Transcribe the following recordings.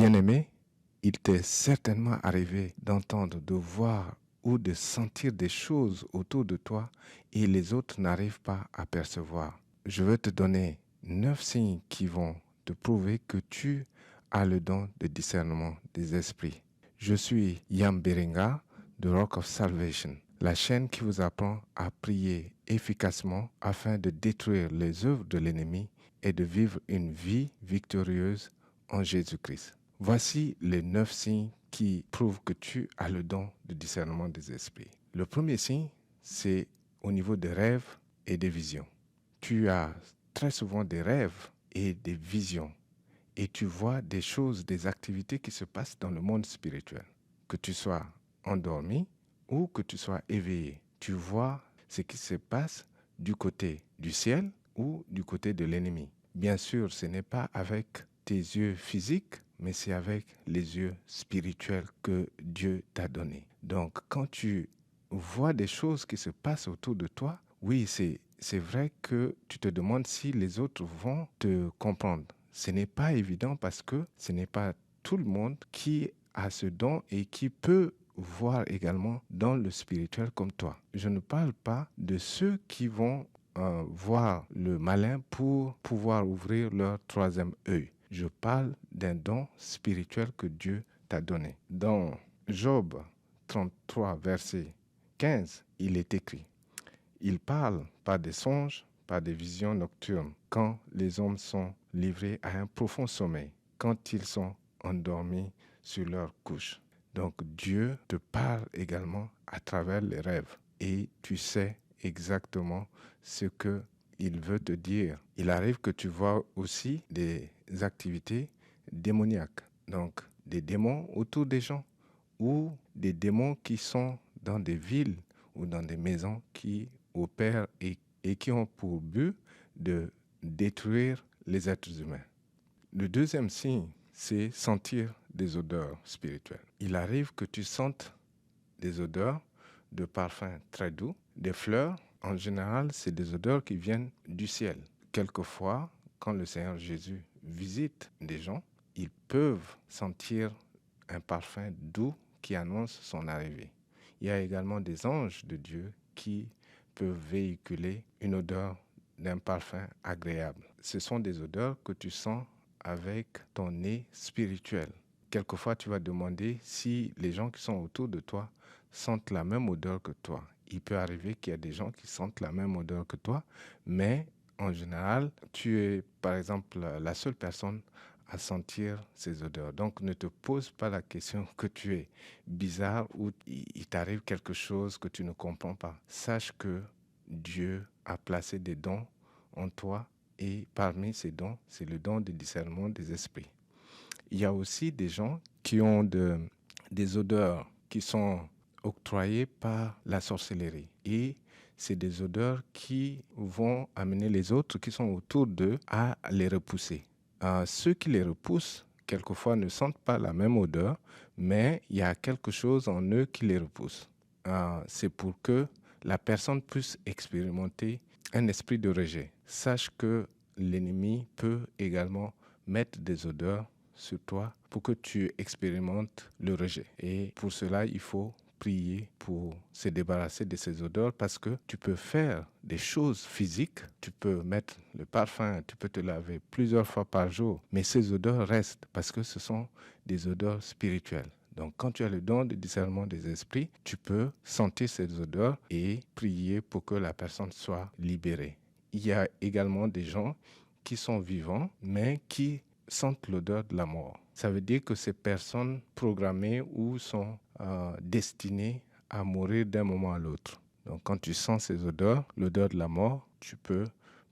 Bien-aimé, il t'est certainement arrivé d'entendre, de voir ou de sentir des choses autour de toi et les autres n'arrivent pas à percevoir. Je vais te donner 9 signes qui vont te prouver que tu as le don de discernement des esprits. Je suis Yam Beringa de Rock of Salvation, la chaîne qui vous apprend à prier efficacement afin de détruire les œuvres de l'ennemi et de vivre une vie victorieuse en Jésus-Christ. Voici les 9 signes qui prouvent que tu as le don de discernement des esprits. Le premier signe, c'est au niveau des rêves et des visions. Tu as très souvent des rêves et des visions et tu vois des choses, des activités qui se passent dans le monde spirituel. Que tu sois endormi ou que tu sois éveillé, tu vois ce qui se passe du côté du ciel ou du côté de l'ennemi. Bien sûr, ce n'est pas avec tes yeux physiques, mais c'est avec les yeux spirituels que Dieu t'a donné. Donc, quand tu vois des choses qui se passent autour de toi, oui, c'est vrai que tu te demandes si les autres vont te comprendre. Ce n'est pas évident parce que ce n'est pas tout le monde qui a ce don et qui peut voir également dans le spirituel comme toi. Je ne parle pas de ceux qui vont voir le malin pour pouvoir ouvrir leur troisième œil. Je parle d'un don spirituel que Dieu t'a donné. Dans Job 33, verset 15, il est écrit: il parle par des songes, par des visions nocturnes, quand les hommes sont livrés à un profond sommeil, quand ils sont endormis sur leur couche. Donc Dieu te parle également à travers les rêves et tu sais exactement ce que il veut te dire. Il arrive que tu vois aussi des activités démoniaques, donc des démons autour des gens ou des démons qui sont dans des villes ou dans des maisons qui opèrent et qui ont pour but de détruire les êtres humains. Le deuxième signe, c'est sentir des odeurs spirituelles. Il arrive que tu sentes des odeurs de parfums très doux, des fleurs. En général, c'est des odeurs qui viennent du ciel. Quelquefois, quand le Seigneur Jésus visite des gens, ils peuvent sentir un parfum doux qui annonce son arrivée. Il y a également des anges de Dieu qui peuvent véhiculer une odeur d'un parfum agréable. Ce sont des odeurs que tu sens avec ton nez spirituel. Quelquefois, tu vas demander si les gens qui sont autour de toi sentent la même odeur que toi. Il peut arriver qu'il y a des gens qui sentent la même odeur que toi, mais en général, tu es, par exemple, la seule personne à sentir ces odeurs. Donc, ne te pose pas la question que tu es bizarre ou il t'arrive quelque chose que tu ne comprends pas. Sache que Dieu a placé des dons en toi et parmi ces dons, c'est le don de discernement des esprits. Il y a aussi des gens qui ont des odeurs qui sont octroyées par la sorcellerie. Et c'est des odeurs qui vont amener les autres qui sont autour d'eux à les repousser. Ceux qui les repoussent, quelquefois, ne sentent pas la même odeur, mais il y a quelque chose en eux qui les repousse. C'est pour que la personne puisse expérimenter un esprit de rejet. Sache que l'ennemi peut également mettre des odeurs sur toi pour que tu expérimentes le rejet. Et pour cela, il faut prier pour se débarrasser de ces odeurs parce que tu peux faire des choses physiques, tu peux mettre le parfum, tu peux te laver plusieurs fois par jour, mais ces odeurs restent parce que ce sont des odeurs spirituelles. Donc, quand tu as le don de discernement des esprits, tu peux sentir ces odeurs et prier pour que la personne soit libérée. Il y a également des gens qui sont vivants, mais qui sentent l'odeur de la mort. Ça veut dire que ces personnes programmées ou sont destinées à mourir d'un moment à l'autre. Donc, quand tu sens ces odeurs, l'odeur de la mort, tu peux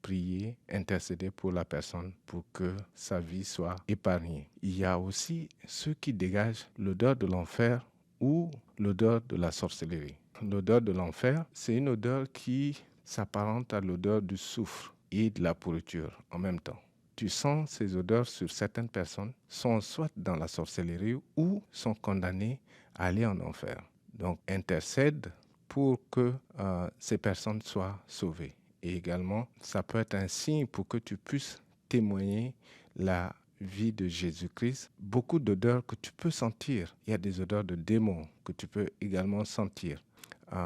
prier, intercéder pour la personne pour que sa vie soit épargnée. Il y a aussi ceux qui dégagent l'odeur de l'enfer ou l'odeur de la sorcellerie. L'odeur de l'enfer, c'est une odeur qui s'apparente à l'odeur du soufre et de la pourriture en même temps. Tu sens ces odeurs sur certaines personnes, sont soit dans la sorcellerie ou sont condamnées à aller en enfer. Donc, intercède pour que ces personnes soient sauvées. Et également, ça peut être un signe pour que tu puisses témoigner la vie de Jésus-Christ, beaucoup d'odeurs que tu peux sentir. Il y a des odeurs de démons que tu peux également sentir.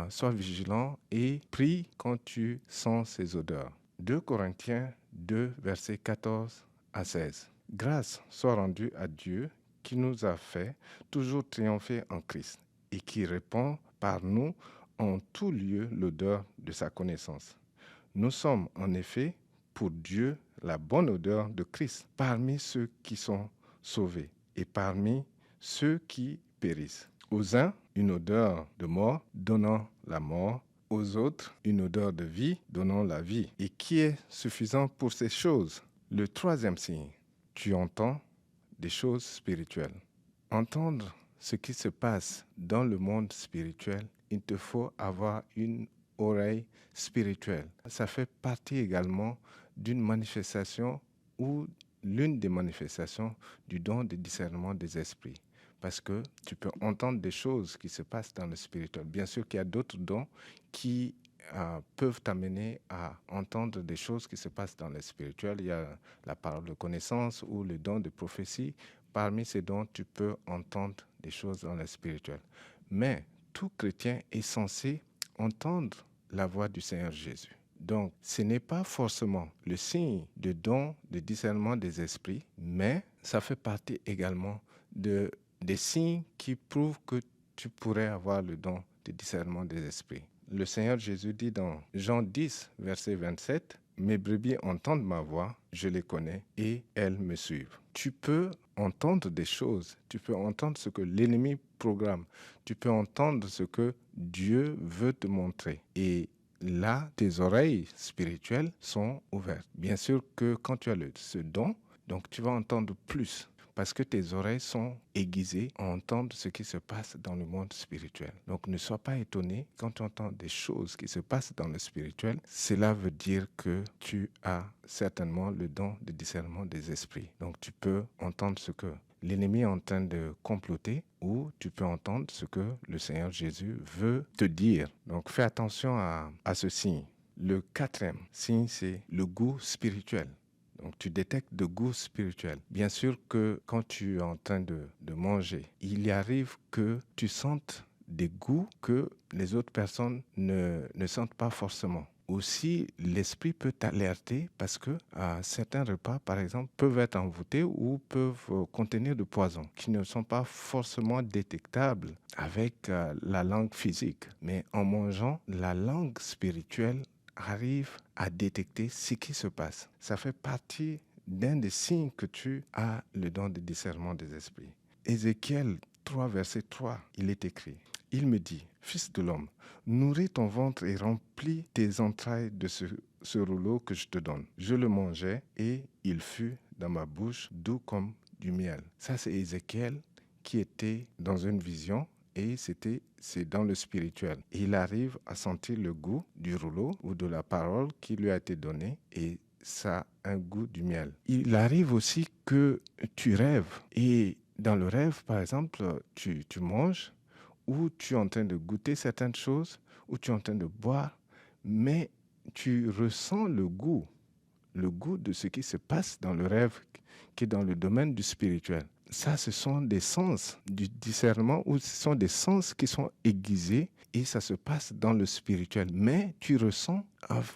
Sois vigilant et prie quand tu sens ces odeurs. 2 Corinthiens 2, versets 14 à 16. Grâce soit rendue à Dieu qui nous a fait toujours triompher en Christ et qui répand par nous en tout lieu l'odeur de sa connaissance. Nous sommes en effet pour Dieu la bonne odeur de Christ parmi ceux qui sont sauvés et parmi ceux qui périssent. Aux uns, une odeur de mort donnant la mort, aux autres, une odeur de vie donnant la vie. Et qui est suffisant pour ces choses? Le troisième signe, tu entends des choses spirituelles. Entendre ce qui se passe dans le monde spirituel, il te faut avoir une oreille spirituelle. Ça fait partie également d'une manifestation ou l'une des manifestations du don de discernement des esprits. Parce que tu peux entendre des choses qui se passent dans le spirituel. Bien sûr qu'il y a d'autres dons qui peuvent t'amener à entendre des choses qui se passent dans le spirituel. Il y a la parole de connaissance ou le don de prophétie. Parmi ces dons, tu peux entendre des choses dans le spirituel. Mais tout chrétien est censé entendre la voix du Seigneur Jésus. Donc, ce n'est pas forcément le signe de don de discernement des esprits, mais ça fait partie également des signes qui prouvent que tu pourrais avoir le don de discernement des esprits. Le Seigneur Jésus dit dans Jean 10, verset 27, « Mes brebis entendent ma voix, je les connais et elles me suivent. » Tu peux entendre des choses, tu peux entendre ce que l'ennemi programme, tu peux entendre ce que Dieu veut te montrer. Et là, tes oreilles spirituelles sont ouvertes. Bien sûr que quand tu as ce don, donc tu vas entendre plus parce que tes oreilles sont aiguisées à entendre ce qui se passe dans le monde spirituel. Donc ne sois pas étonné quand tu entends des choses qui se passent dans le spirituel. Cela veut dire que tu as certainement le don de discernement des esprits. Donc tu peux entendre ce que l'ennemi est en train de comploter ou tu peux entendre ce que le Seigneur Jésus veut te dire. Donc fais attention à ce signe. Le quatrième signe, c'est le goût spirituel. Donc, tu détectes de goût spirituel. Bien sûr que quand tu es en train de manger, il y arrive que tu sentes des goûts que les autres personnes ne sentent pas forcément. Aussi, l'esprit peut t'alerter parce que certains repas, par exemple, peuvent être envoûtés ou peuvent contenir du poison qui ne sont pas forcément détectables avec la langue physique. Mais en mangeant, la langue spirituelle arrive à détecter ce qui se passe. Ça fait partie d'un des signes que tu as le don de discernement des esprits. Ézéchiel 3, verset 3, il est écrit, « Il me dit, Fils de l'homme, nourris ton ventre et remplis tes entrailles de ce rouleau que je te donne. Je le mangeai et il fut dans ma bouche doux comme du miel. » Ça, c'est Ézéchiel qui était dans une vision et c'est dans le spirituel. Et il arrive à sentir le goût du rouleau ou de la parole qui lui a été donnée et ça a un goût du miel. Il arrive aussi que tu rêves et dans le rêve, par exemple, tu manges ou tu es en train de goûter certaines choses ou tu es en train de boire, mais tu ressens le goût de ce qui se passe dans le rêve qui est dans le domaine du spirituel. Ça, ce sont des sens du discernement ou ce sont des sens qui sont aiguisés et ça se passe dans le spirituel. Mais tu ressens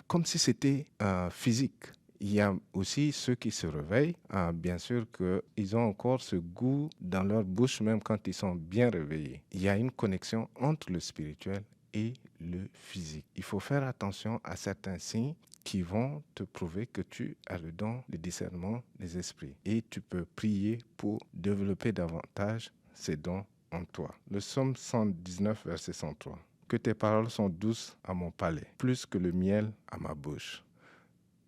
comme si c'était physique. Il y a aussi ceux qui se réveillent. Bien sûr qu'ils ont encore ce goût dans leur bouche même quand ils sont bien réveillés. Il y a une connexion entre le spirituel et le physique. Il faut faire attention à certains signes qui vont te prouver que tu as le don de discernement des esprits. Et tu peux prier pour développer davantage ces dons en toi. Le psaume 119, verset 103. « Que tes paroles sont douces à mon palais, plus que le miel à ma bouche. »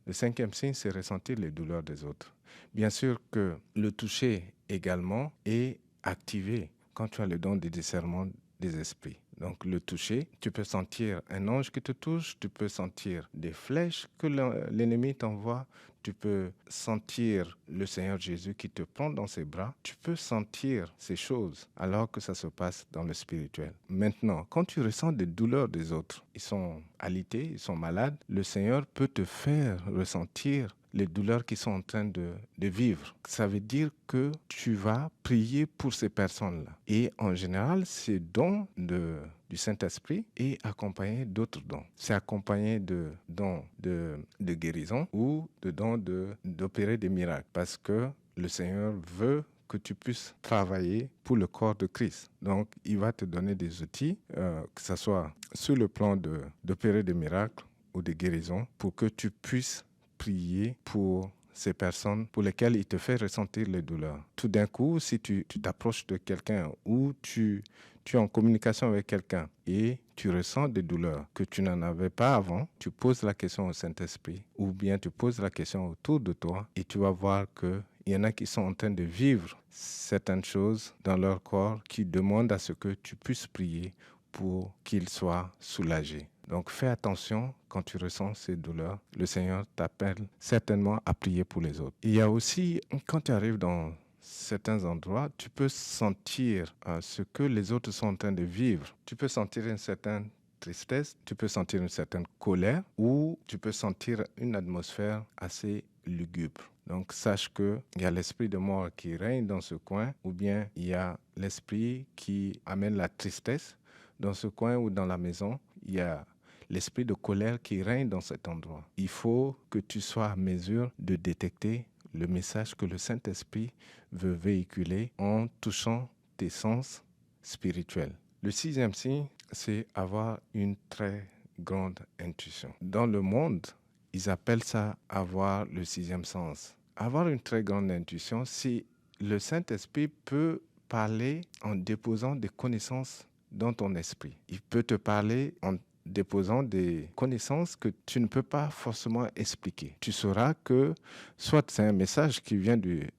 Le cinquième signe, c'est ressentir les douleurs des autres. Bien sûr que le toucher également est activé quand tu as le don de discernement des esprits. Donc le toucher, tu peux sentir un ange qui te touche, tu peux sentir des flèches que l'ennemi t'envoie, tu peux sentir le Seigneur Jésus qui te prend dans ses bras, tu peux sentir ces choses alors que ça se passe dans le spirituel. Maintenant, quand tu ressens des douleurs des autres, ils sont alités, ils sont malades, le Seigneur peut te faire ressentir les douleurs qu'ils sont en train de vivre. Ça veut dire que tu vas prier pour ces personnes-là. Et en général, ces dons du Saint-Esprit est accompagné d'autres dons. C'est accompagné de dons de guérison ou de dons d'opérer des miracles, parce que le Seigneur veut que tu puisses travailler pour le corps de Christ. Donc, il va te donner des outils, que ce soit sur le plan d'opérer des miracles ou des guérisons, pour que tu puisses prier pour ces personnes pour lesquelles il te fait ressentir les douleurs. Tout d'un coup, si tu t'approches de quelqu'un ou tu es en communication avec quelqu'un et tu ressens des douleurs que tu n'en avais pas avant, tu poses la question au Saint-Esprit ou bien tu poses la question autour de toi et tu vas voir qu'il y en a qui sont en train de vivre certaines choses dans leur corps qui demandent à ce que tu puisses prier pour qu'ils soient soulagés. Donc fais attention quand tu ressens ces douleurs. Le Seigneur t'appelle certainement à prier pour les autres. Il y a aussi, quand tu arrives dans certains endroits, tu peux sentir ce que les autres sont en train de vivre. Tu peux sentir une certaine tristesse, tu peux sentir une certaine colère ou tu peux sentir une atmosphère assez lugubre. Donc sache qu'il y a l'esprit de mort qui règne dans ce coin ou bien il y a l'esprit qui amène la tristesse dans ce coin ou dans la maison. Il y a l'esprit de colère qui règne dans cet endroit. Il faut que tu sois à mesure de détecter le message que le Saint-Esprit veut véhiculer en touchant tes sens spirituels. Le 6e signe, c'est avoir une très grande intuition. Dans le monde, ils appellent ça avoir le 6e sens. Avoir une très grande intuition, c'est le Saint-Esprit peut parler en déposant des connaissances dans ton esprit. Il peut te parler en déposant des connaissances que tu ne peux pas forcément expliquer. Tu sauras que soit c'est un message qui vient du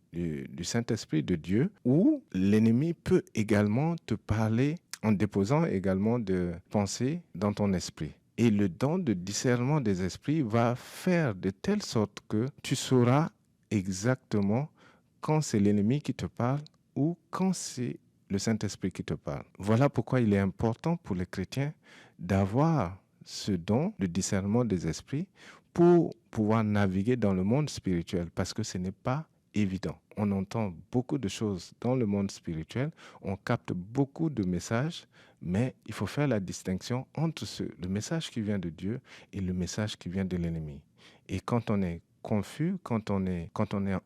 Saint-Esprit de Dieu, ou l'ennemi peut également te parler en déposant également des pensées dans ton esprit. Et le don de discernement des esprits va faire de telle sorte que tu sauras exactement quand c'est l'ennemi qui te parle ou quand c'est le Saint-Esprit qui te parle. Voilà pourquoi il est important pour les chrétiens d'avoir ce don de discernement des esprits pour pouvoir naviguer dans le monde spirituel, parce que ce n'est pas évident. On entend beaucoup de choses dans le monde spirituel, on capte beaucoup de messages, mais il faut faire la distinction entre le message qui vient de Dieu et le message qui vient de l'ennemi. Et quand on est confus, quand on est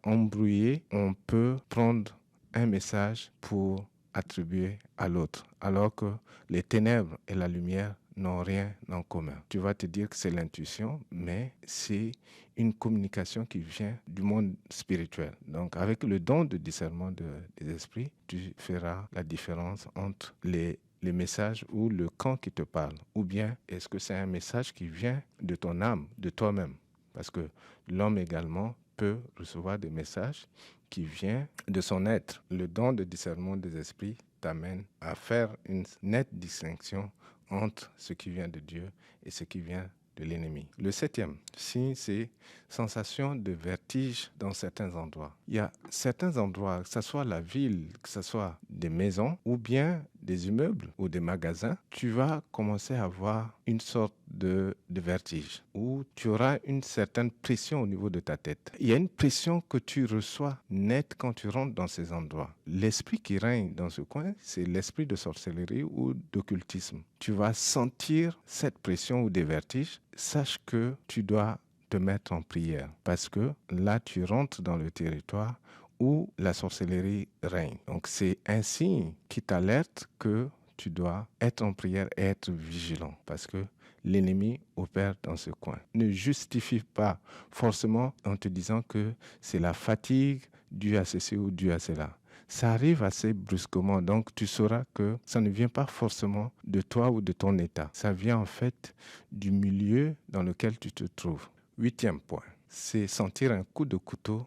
embrouillé, on peut prendre un message pour attribuer à l'autre, alors que les ténèbres et la lumière n'ont rien en commun. Tu vas te dire que c'est l'intuition, mais c'est une communication qui vient du monde spirituel. Donc, avec le don de discernement des esprits, tu feras la différence entre les messages ou le camp qui te parle. Ou bien, est-ce que c'est un message qui vient de ton âme, de toi-même? Parce que l'homme également peut recevoir des messages qui viennent de son être. Le don de discernement des esprits t'amène à faire une nette distinction entre ce qui vient de Dieu et ce qui vient de l'ennemi. Le 7e signe, c'est sensation de vertige dans certains endroits. Il y a certains endroits, que ce soit la ville, que ce soit des maisons ou bien des immeubles ou des magasins, tu vas commencer à avoir une sorte de vertige où tu auras une certaine pression au niveau de ta tête. Il y a une pression que tu reçois nette quand tu rentres dans ces endroits. L'esprit qui règne dans ce coin, c'est l'esprit de sorcellerie ou d'occultisme. Tu vas sentir cette pression ou des vertiges. Sache que tu dois te mettre en prière parce que là, tu rentres dans le territoire où la sorcellerie règne. Donc, c'est un signe qui t'alerte que tu dois être en prière et être vigilant parce que l'ennemi opère dans ce coin. Ne justifie pas forcément en te disant que c'est la fatigue due à ceci ou due à cela. Ça arrive assez brusquement, donc tu sauras que ça ne vient pas forcément de toi ou de ton état. Ça vient en fait du milieu dans lequel tu te trouves. 8e point, c'est sentir un coup de couteau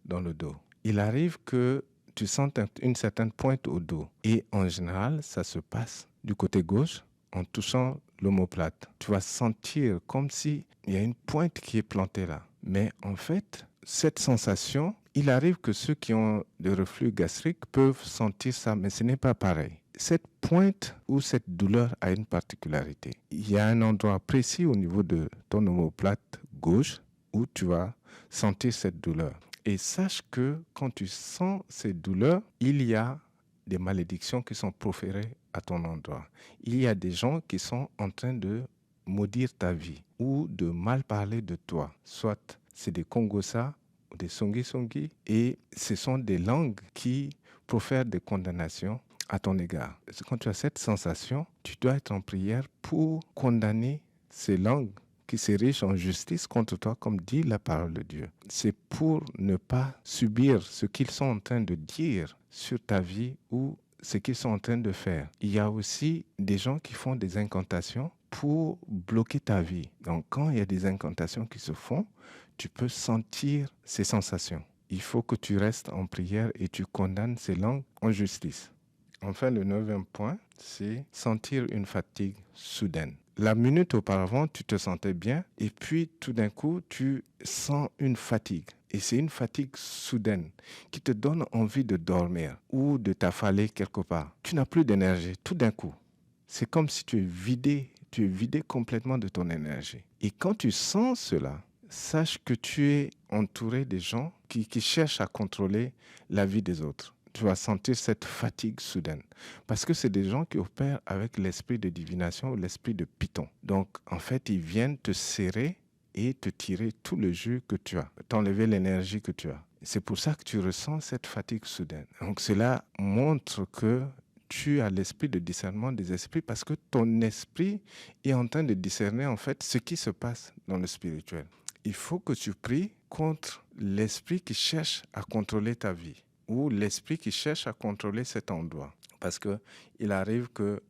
dans le dos. Il arrive que tu sentes une certaine pointe au dos et en général, ça se passe du côté gauche en touchant l'omoplate. Tu vas sentir comme s'il y a une pointe qui est plantée là. Mais en fait, cette sensation, il arrive que ceux qui ont des reflux gastriques peuvent sentir ça, mais ce n'est pas pareil. Cette pointe ou cette douleur a une particularité. Il y a un endroit précis au niveau de ton omoplate gauche où tu vas sentir cette douleur. Et sache que quand tu sens cette douleur, il y a des malédictions qui sont proférées à ton endroit. Il y a des gens qui sont en train de maudire ta vie ou de mal parler de toi. Soit c'est des Kongosa ou des Songi-Songi, et ce sont des langues qui profèrent des condamnations à ton égard. Quand tu as cette sensation, tu dois être en prière pour condamner ces langues qui s'érigent en justice contre toi, comme dit la parole de Dieu. C'est pour ne pas subir ce qu'ils sont en train de dire sur ta vie ou ce qu'ils sont en train de faire. Il y a aussi des gens qui font des incantations pour bloquer ta vie. Donc, quand il y a des incantations qui se font, tu peux sentir ces sensations. Il faut que tu restes en prière et tu condamnes ces langues en justice. Enfin, le 9e point, c'est sentir une fatigue soudaine. La minute auparavant, tu te sentais bien et puis tout d'un coup, tu sens une fatigue. Et c'est une fatigue soudaine qui te donne envie de dormir ou de t'affaler quelque part. Tu n'as plus d'énergie tout d'un coup. C'est comme si tu es vidé complètement de ton énergie. Et quand tu sens cela, sache que tu es entouré de gens qui cherchent à contrôler la vie des autres. Tu vas sentir cette fatigue soudaine. Parce que c'est des gens qui opèrent avec l'esprit de divination ou l'esprit de Python. Donc, en fait, ils viennent te serrer et te tirer tout le jus que tu as, t'enlever l'énergie que tu as. C'est pour ça que tu ressens cette fatigue soudaine. Donc, cela montre que tu as l'esprit de discernement des esprits parce que ton esprit est en train de discerner en fait ce qui se passe dans le spirituel. Il faut que tu pries contre l'esprit qui cherche à contrôler ta vie ou l'esprit qui cherche à contrôler cet endroit. Parce qu'il arrive que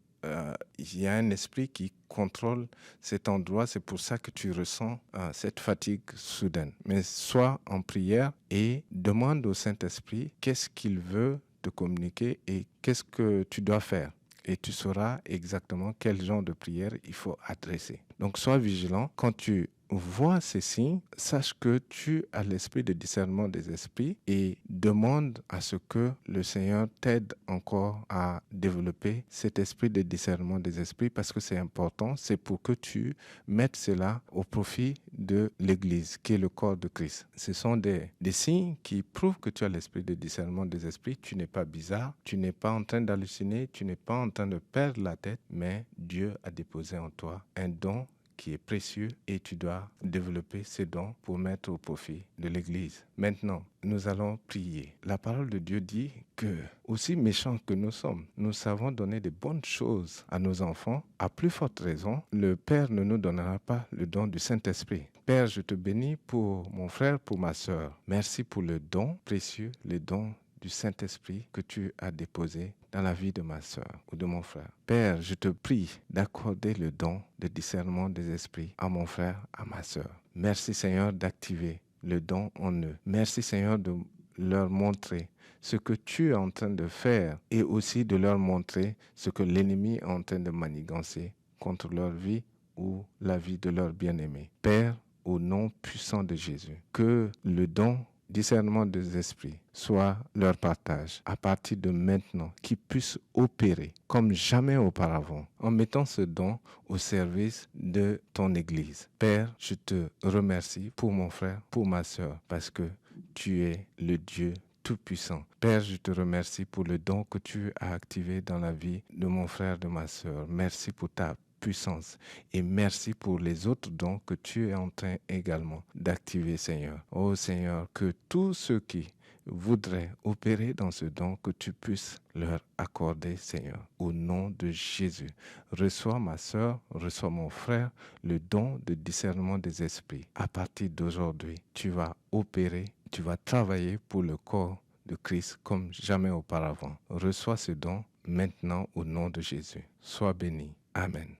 il y a un esprit qui contrôle cet endroit. C'est pour ça que tu ressens cette fatigue soudaine. Mais sois en prière et demande au Saint-Esprit qu'est-ce qu'il veut te communiquer et qu'est-ce que tu dois faire. Et tu sauras exactement quel genre de prière il faut adresser. Donc sois vigilant. Quand tu vois ces signes, sache que tu as l'esprit de discernement des esprits et demande à ce que le Seigneur t'aide encore à développer cet esprit de discernement des esprits parce que c'est important, c'est pour que tu mettes cela au profit de l'Église qui est le corps de Christ. Ce sont des signes qui prouvent que tu as l'esprit de discernement des esprits, tu n'es pas bizarre, tu n'es pas en train d'halluciner, tu n'es pas en train de perdre la tête, mais Dieu a déposé en toi un don qui est précieux et tu dois développer ces dons pour mettre au profit de l'Église. Maintenant, nous allons prier. La parole de Dieu dit que, aussi méchants que nous sommes, nous savons donner de bonnes choses à nos enfants. À plus forte raison, le Père ne nous donnera pas le don du Saint-Esprit. Père, je te bénis pour mon frère, pour ma sœur. Merci pour le don précieux, le don du Saint-Esprit que tu as déposé dans la vie de ma sœur ou de mon frère. Père, je te prie d'accorder le don de discernement des esprits à mon frère, à ma sœur. Merci Seigneur d'activer le don en eux. Merci Seigneur de leur montrer ce que tu es en train de faire et aussi de leur montrer ce que l'ennemi est en train de manigancer contre leur vie ou la vie de leur bien-aimé. Père, au nom puissant de Jésus, que le don discernement des esprits soit leur partage à partir de maintenant, qu'ils puissent opérer comme jamais auparavant en mettant ce don au service de ton Église. Père, je te remercie pour mon frère, pour ma sœur, parce que tu es le Dieu Tout-Puissant. Père, je te remercie pour le don que tu as activé dans la vie de mon frère, de ma sœur. Merci pour ta puissance. Et merci pour les autres dons que tu es en train également d'activer, Seigneur. Oh Seigneur, que tous ceux qui voudraient opérer dans ce don, que tu puisses leur accorder, Seigneur. Au nom de Jésus, reçois ma sœur, reçois mon frère, le don de discernement des esprits. À partir d'aujourd'hui, tu vas opérer, tu vas travailler pour le corps de Christ comme jamais auparavant. Reçois ce don maintenant au nom de Jésus. Sois béni. Amen.